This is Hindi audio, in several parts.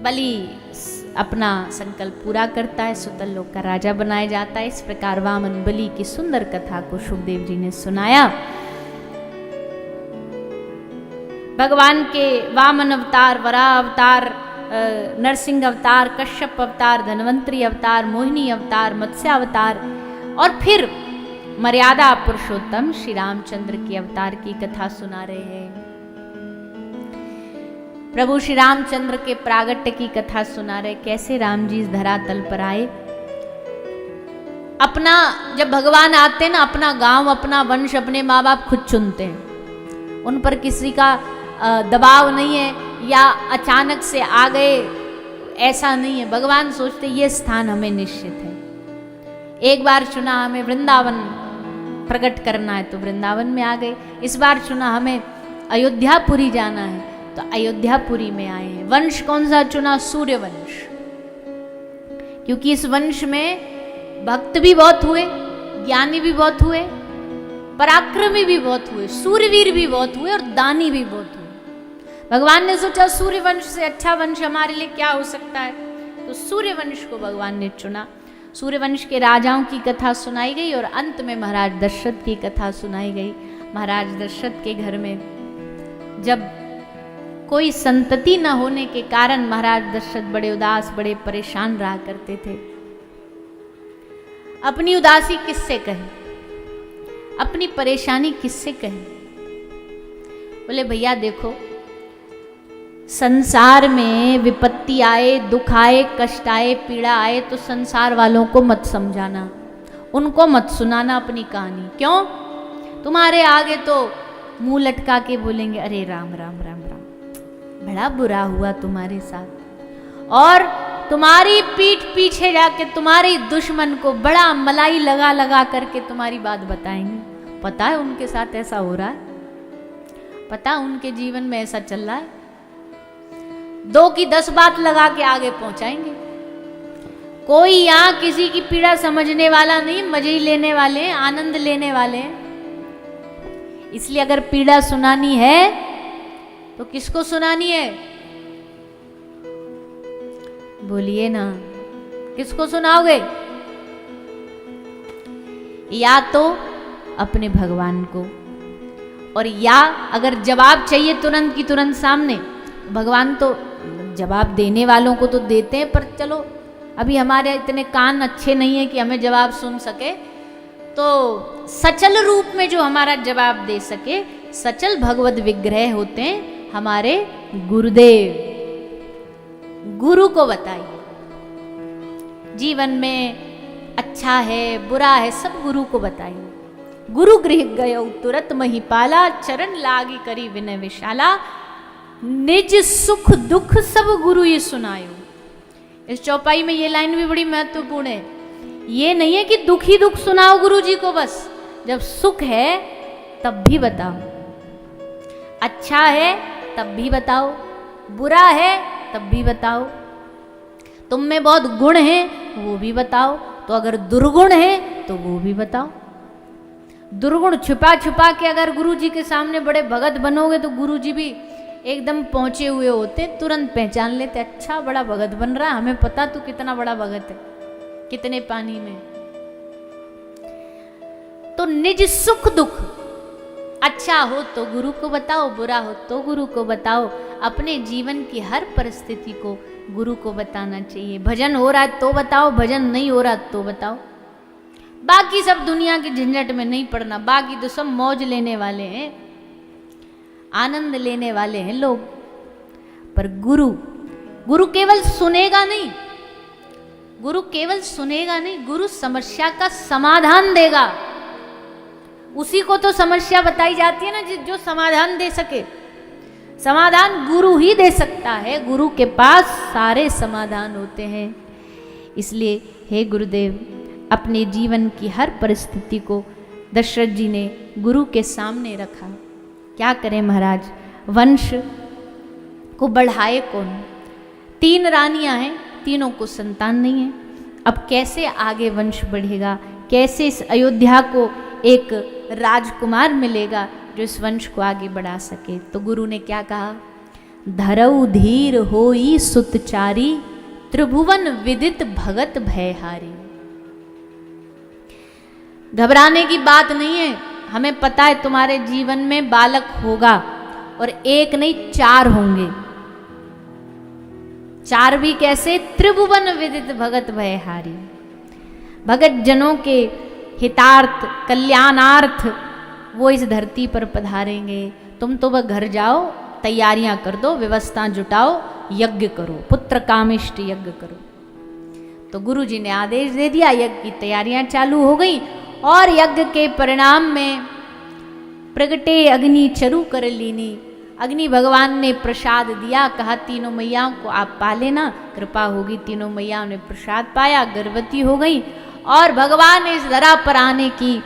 बलि अपना संकल्प पूरा करता है, सुतल लोक का राजा बनाया जाता है। इस प्रकार वामन बलि की सुंदर कथा को सुखदेव जी ने सुनाया। भगवान के वामन अवतार, वराह अवतार, नरसिंह अवतार, कश्यप अवतार, धन्वंतरी अवतार, मोहिनी अवतार, मत्स्य अवतार और फिर मर्यादा पुरुषोत्तम श्री रामचंद्र के अवतार की कथा सुना रहे हैं। प्रभु श्री रामचंद्र के प्रागट्य की कथा सुना रहे, कैसे राम जी इस धरातल पर आए। अपना जब भगवान आते हैं ना, अपना गांव, अपना वंश, अपने माँ बाप खुद चुनते हैं। उन पर किसी का दबाव नहीं है या अचानक से आ गए, ऐसा नहीं है। भगवान सोचते ये स्थान हमें निश्चित है। एक बार चुना हमें वृंदावन प्रकट करना है तो वृंदावन में आ गए। इस बार चुना हमें अयोध्यापुरी जाना है तो अयोध्यापुरी में आए हैं। वंश कौन सा चुना? सूर्य वंश, क्योंकि इस वंश में भक्त भी बहुत हुए, ज्ञानी भी बहुत हुए, पराक्रमी भी बहुत हुए, सूर्यवीर भी बहुत हुए और दानी भी बहुत हुए। भगवान ने सोचा सूर्य वंश से अच्छा वंश हमारे लिए क्या हो सकता है, तो सूर्य वंश को भगवान ने चुना। सूर्य वंश के राजाओं की कथा सुनाई गई और अंत में महाराज दशरथ की कथा सुनाई गई। महाराज दशरथ के घर में जब कोई संतति न होने के कारण महाराज दशरथ बड़े उदास, बड़े परेशान रहा करते थे। अपनी उदासी किससे कहे, अपनी परेशानी किससे कहे? बोले भैया देखो, संसार में विपत्ति आए, दुख आए, कष्ट आए, पीड़ा आए तो संसार वालों को मत समझाना, उनको मत सुनाना अपनी कहानी। क्यों? तुम्हारे आगे तो मुंह लटका के बोलेंगे अरे राम राम राम राम, बड़ा बुरा हुआ तुम्हारे साथ, और तुम्हारी पीठ पीछे जाके तुम्हारे दुश्मन को बड़ा मलाई लगा लगा करके तुम्हारी बात बताएंगे। पता है उनके साथ ऐसा हो रहा है, पता उनके जीवन में ऐसा चल रहा है। 2 की 10 बात लगा के आगे पहुंचाएंगे। कोई यहां किसी की पीड़ा समझने वाला नहीं, मजे लेने वाले, आनंद लेने वाले। इसलिए अगर पीड़ा सुनानी है तो किसको सुनानी है? बोलिए ना, किसको सुनाओगे? या तो अपने भगवान को, और या अगर जवाब चाहिए तुरंत की तुरंत सामने, भगवान तो जवाब देने वालों को तो देते हैं, पर चलो अभी हमारे इतने कान अच्छे नहीं है कि हमें जवाब सुन सके, तो सचल रूप में जो हमारा जवाब दे सके, सचल भगवत विग्रह होते हैं हमारे गुरुदेव। गुरु को बताइए, जीवन में अच्छा है बुरा है सब गुरु को बताइए। गुरु गृह गयो तुरत महिपाला, चरण लागी करी विनय विशाला, निज सुख दुख सब गुरु ये सुनायो। इस चौपाई में ये लाइन भी बड़ी महत्वपूर्ण है। ये नहीं है कि दुख ही दुख सुनाओ गुरु जी को बस, जब सुख है तब भी बताओ, अच्छा है तब भी बताओ, बुरा है तब भी बताओ, तुम में बहुत गुण है वो भी बताओ, तो अगर दुर्गुण है तो वो भी बताओ। दुर्गुण छुपा छुपा के अगर गुरु जी के सामने बड़े भगत बनोगे तो गुरु जी भी एकदम पहुंचे हुए होते, तुरंत पहचान लेते, अच्छा बड़ा भगत बन रहा है, हमें पता तू कितना बड़ा भगत है, कितने पानी में। तो निज सुख दुख, अच्छा हो तो गुरु को बताओ, बुरा हो तो गुरु को बताओ। अपने जीवन की हर परिस्थिति को गुरु को बताना चाहिए। भजन हो रहा है तो बताओ, भजन नहीं हो रहा तो बताओ। बाकी सब दुनिया की झंझट में नहीं पड़ना, बाकी तो सब मौज लेने वाले हैं, आनंद लेने वाले हैं लोग। पर गुरु केवल सुनेगा नहीं, गुरु केवल सुनेगा नहीं, गुरु समस्या का समाधान देगा। उसी को तो समस्या बताई जाती है ना, जो समाधान दे सके। समाधान गुरु ही दे सकता है, गुरु के पास सारे समाधान होते हैं। इसलिए हे गुरुदेव, अपने जीवन की हर परिस्थिति को दशरथ जी ने गुरु के सामने रखा। क्या करें महाराज, वंश को बढ़ाए कौन? 3 रानियां हैं, तीनों को संतान नहीं है। अब कैसे आगे वंश बढ़ेगा, कैसे इस अयोध्या को एक राजकुमार मिलेगा जो इस वंश को आगे बढ़ा सके? तो गुरु ने क्या कहा? धरऊ धीर होई सुतचारी, त्रिभुवन विदित भगत भयहारी। घबराने की बात नहीं है, हमें पता है तुम्हारे जीवन में बालक होगा, और एक नहीं 4 होंगे। 4 भी कैसे? त्रिभुवन विदित भगत भयहारी। भगत जनों के हितार्थ कल्याणार्थ वो इस धरती पर पधारेंगे। तुम तो वह घर जाओ, तैयारियां कर दो, व्यवस्था जुटाओ, यज्ञ करो, पुत्र कामिष्ट यज्ञ करो। तो गुरु जी ने आदेश दे दिया, यज्ञ की तैयारियां चालू हो गई, और यज्ञ के परिणाम में प्रगटे अग्नि चरु कर लीनी। अग्नि भगवान ने प्रसाद दिया, कहा तीनों मैयाओं को आप पा लेना, कृपा होगी। तीनों मैयाओं ने प्रसाद पाया, गर्भवती हो गई, और भगवान इस धरा पर आने की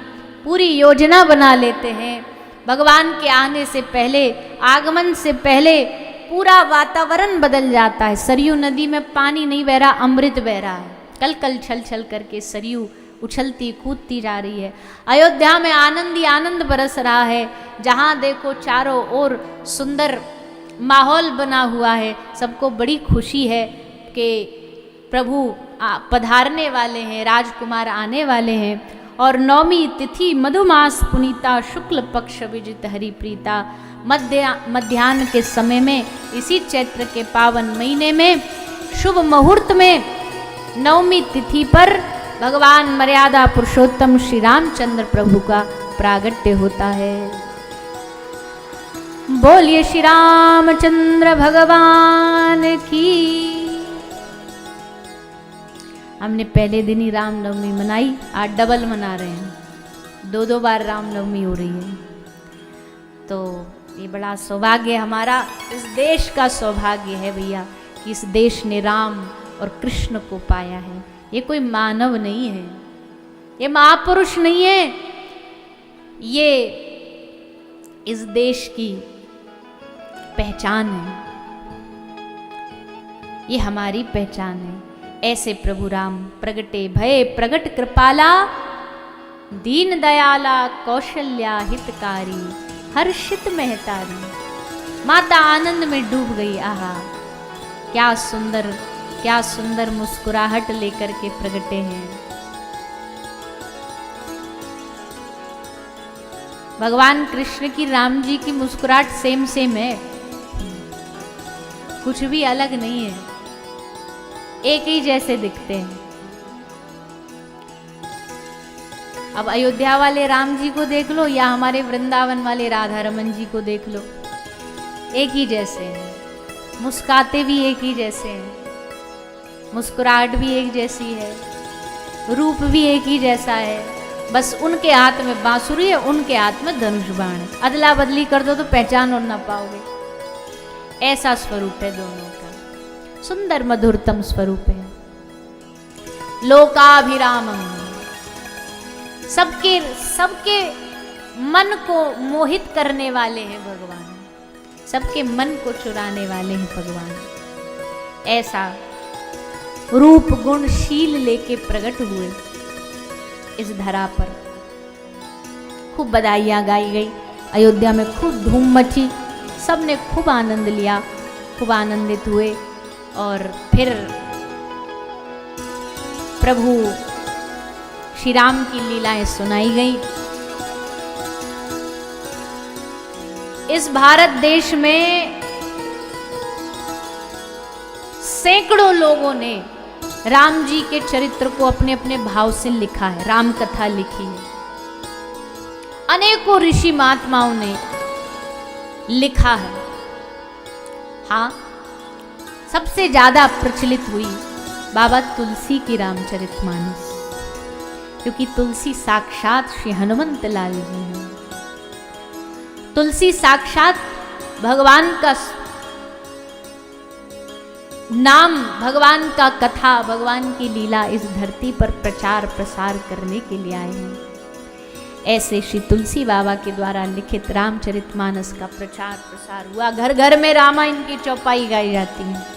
पूरी योजना बना लेते हैं। भगवान के आने से पहले, आगमन से पहले पूरा वातावरण बदल जाता है। सरयू नदी में पानी नहीं बह रहा, अमृत बह रहा है। कल कल छल छल करके सरयू उछलती कूदती जा रही है। अयोध्या में आनंद ही आनंद बरस रहा है। जहाँ देखो चारों ओर सुंदर माहौल बना हुआ है। सबको बड़ी खुशी है कि प्रभु पधारने वाले हैं, राजकुमार आने वाले हैं। और 9वीं तिथि मधुमास पुनीता, शुक्ल पक्ष विजित हरिप्रीता, मध्याह्न के समय में, इसी चैत्र के पावन महीने में, शुभ मुहूर्त में 9वीं तिथि पर भगवान मर्यादा पुरुषोत्तम श्री रामचंद्र प्रभु का प्रागट्य होता है। बोलिए श्री रामचंद्र भगवान की। हमने पहले दिन ही रामनवमी मनाई, आज डबल मना रहे हैं। 2 बार रामनवमी हो रही है। तो ये बड़ा सौभाग्य हमारा, इस देश का सौभाग्य है भैया, कि इस देश ने राम और कृष्ण को पाया है। ये कोई मानव नहीं है, ये महापुरुष नहीं है, ये इस देश की पहचान है, ये हमारी पहचान है। ऐसे प्रभु राम प्रगटे भय प्रगट कृपाला, दीन दयाला कौशल्या हितकारी, हर्षित महतारी। माता आनंद में डूब गई। आहा, क्या सुंदर मुस्कुराहट लेकर के प्रगटे हैं। भगवान कृष्ण की राम जी की मुस्कुराहट सेम है, कुछ भी अलग नहीं है, एक ही जैसे दिखते हैं। अब अयोध्या वाले राम जी को देख लो, या हमारे वृंदावन वाले राधा रमन जी को देख लो, एक ही जैसे हैं। मुस्काते भी एक ही जैसे हैं, मुस्कुराहट भी एक जैसी है, रूप भी एक ही जैसा है। बस उनके हाथ में बांसुरी है, उनके हाथ में धनुष बाण है। अदला बदली कर दो तो पहचान और ना पाओगे। ऐसा स्वरूप है दोनों का, सुंदर मधुरतम स्वरूप है। लोकाभिरामम, सबके मन को मोहित करने वाले हैं भगवान, सबके मन को चुराने वाले हैं भगवान। ऐसा रूप गुण शील लेके प्रकट हुए इस धरा पर। खूब बधाइयाँ गाई गई, अयोध्या में खूब धूम मची, सबने खूब आनंद लिया, खूब आनंदित हुए। और फिर प्रभु श्री राम की लीलाएं सुनाई गई। इस भारत देश में सैकड़ों लोगों ने राम जी के चरित्र को अपने अपने भाव से लिखा है, राम कथा लिखी है। अनेकों ऋषि महात्माओं ने लिखा है। हाँ, सबसे ज्यादा प्रचलित हुई बाबा तुलसी की रामचरितमानस, क्योंकि तुलसी साक्षात श्री हनुमंत लाल जी हैं। तुलसी साक्षात भगवान का नाम, भगवान का कथा, भगवान की लीला इस धरती पर प्रचार प्रसार करने के लिए आए हैं। ऐसे श्री तुलसी बाबा के द्वारा लिखित रामचरितमानस का प्रचार प्रसार हुआ। घर घर में रामायण की चौपाई गाई जाती है।